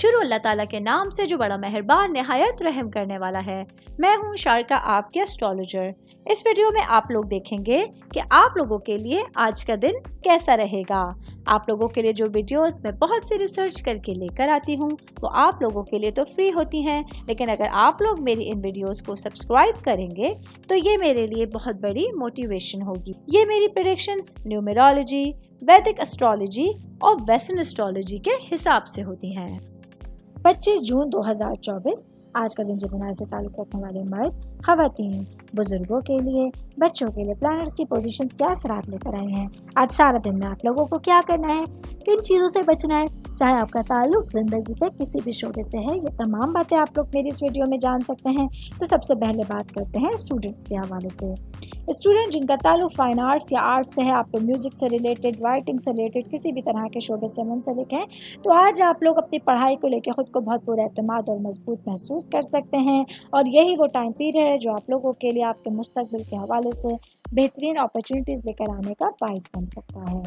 शुरू अल्लाह ताला के नाम से जो बड़ा मेहरबान निहायत रहम करने वाला है। मैं हूँ शारका, आपके एस्ट्रोलॉजर। इस वीडियो में आप लोग देखेंगे कि आप लोगों के लिए आज का दिन कैसा रहेगा। आप लोगों के लिए जो वीडियोस मैं बहुत सी रिसर्च करके लेकर आती हूँ वो आप लोगों के लिए तो फ्री होती हैं, लेकिन अगर आप लोग मेरी इन वीडियोस को सब्सक्राइब करेंगे तो ये मेरे लिए बहुत बड़ी मोटिवेशन होगी। ये मेरी प्रेडिक्शंस न्यूमेरोलॉजी, वैदिक एस्ट्रोलॉजी और वेस्टर्न एस्ट्रोलॉजी के हिसाब से होती हैं। 25 जून 2024 आज का दिन जिमिनाई से ताल्लुक़ रखने वाले मर्द, ख़वातीन, बुजुर्गों के लिए, बच्चों के लिए प्लैनेट्स की पोजीशंस क्या असरात लेकर आए हैं। आज सारा दिन में आप लोगों को क्या करना है, किन चीज़ों से बचना है, चाहे आपका ताल्लुक ज़िंदगी के किसी भी शोबे से है, ये तमाम बातें आप लोग मेरी इस वीडियो में जान सकते हैं। तो सबसे पहले बात करते हैं स्टूडेंट्स के हवाले से। स्टूडेंट जिनका ताल्लुक फाइन आर्ट्स या आर्ट से है, आप लोग म्यूज़िक से रिलेटेड, राइटिंग से रिलेटेड किसी भी तरह के शोबे से मुंसलिक हैं, तो आज आप लोग अपनी पढ़ाई को लेकर ख़ुद को बहुत पूरा एतमाद और मजबूत महसूस कर सकते हैं। और यही वो टाइम पीरियड है जो आप लोगों के लिए आपके मुस्तकबिल के हवाले से बेहतरीन अपॉर्चुनिटीज़ लेकर आने का बाइस बन सकता है।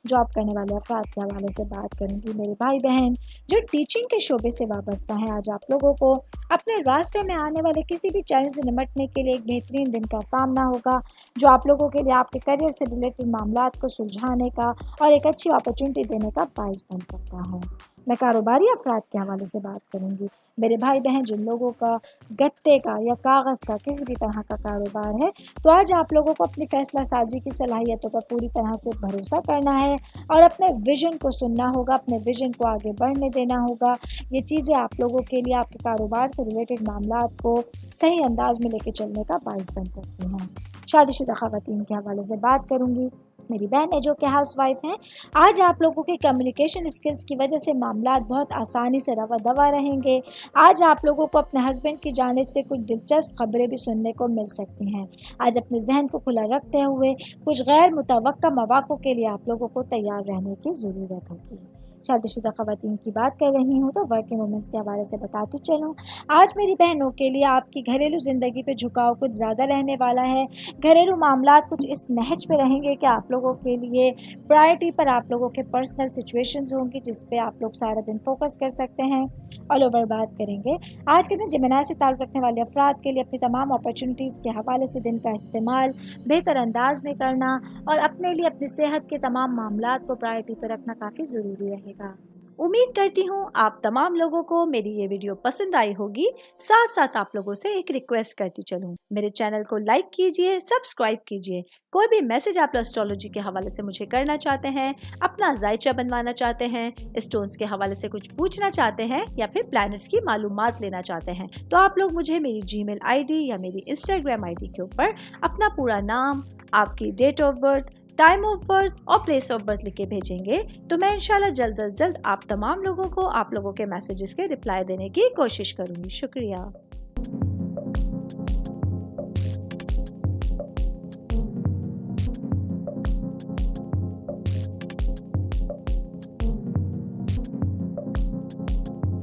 जॉब करने वाले अफराद के हवाले से बात करूंगी। मेरे भाई बहन जो टीचिंग के शोबे से वाबस्ता हैं, आज आप लोगों को अपने रास्ते में आने वाले किसी भी चैलेंज से निपटने के लिए एक बेहतरीन दिन का सामना होगा, जो आप लोगों के लिए आपके करियर से रिलेटेड मामलात को सुलझाने का और एक अच्छी अपॉर्चुनिटी देने का बाइस बन सकता है। मैं कारोबारी अफराद के हवाले से बात करूंगी। मेरे भाई बहन जिन लोगों का गत्ते का या कागज़ का किसी भी तरह का कारोबार है, तो आज आप लोगों को अपनी फैसला साजी की सलाहियतों पर पूरी तरह से भरोसा करना है और अपने विजन को सुनना होगा, अपने विजन को आगे बढ़ने देना होगा। ये चीज़ें आप लोगों के लिए आपके कारोबार से रिलेटेड मामलात को सही अंदाज में लेके चलने का बाइस बन सकती हैं। शादीशुदा ख़वातीन के हवाले से बात करूँगी। मेरी बहनें जो कि हाउस वाइफ हैं, आज आप लोगों के कम्युनिकेशन स्किल्स की वजह से मामलात बहुत आसानी से रवा दवा रहेंगे। आज आप लोगों को अपने हस्बैंड की जानिब से कुछ दिलचस्प खबरें भी सुनने को मिल सकती हैं। आज अपने जहन को खुला रखते हुए कुछ गैर मुतवक्का मौक़ों के लिए आप लोगों को तैयार रहने की ज़रूरत होगी। शादीशुदा ख़वातीन की बात कर रही हूँ तो वर्किंग वुमेंस के हवाले से बताती चलूँ। आज मेरी बहनों के लिए आपकी घरेलू ज़िंदगी पे झुकाव कुछ ज़्यादा रहने वाला है। घरेलू मामलात कुछ इस नहज पे रहेंगे कि आप लोगों के लिए प्रायोरिटी पर आप लोगों के पर्सनल सिचुएशंस होंगी, जिस पे आप लोग सारा दिन फोकस कर सकते हैं। ऑल ओवर बात करेंगे आज के दिन जिमिनाई से ताल्लुक़ रखने वाले अफराद के लिए अपनी तमाम अपॉर्चुनिटीज़ के हवाले से दिन का इस्तेमाल बेहतर अंदाज में करना और अपने लिए अपनी सेहत के तमाम मामलात को प्रायोरिटी पर रखना काफ़ी ज़रूरी रहेगा। उम्मीद करती हूँ आप तमाम लोगों को मेरी ये वीडियो पसंद आई होगी। साथ साथ आप लोगों से एक रिक्वेस्ट करती चलूँ, मेरे चैनल को लाइक कीजिए, सब्सक्राइब कीजिए। कोई भी मैसेज आप एस्ट्रोलॉजी के हवाले से मुझे करना चाहते हैं, अपना जायचा बनवाना चाहते हैं, स्टोन्स के हवाले से कुछ पूछना चाहते हैं या फिर प्लैनेट्स की मालूमात लेना चाहते हैं, तो आप लोग मुझे मेरी जीमेल आईडी या मेरी इंस्टाग्राम आईडी के ऊपर अपना पूरा नाम, आपकी date of birth, time of birth और प्लेस ऑफ बर्थ लिख के भेजेंगे तो मैं इंशाल्लाह जल्द अज जल्द आप तमाम लोगों को आप लोगों के मैसेजेस के रिप्लाई देने की कोशिश करूंगी। शुक्रिया।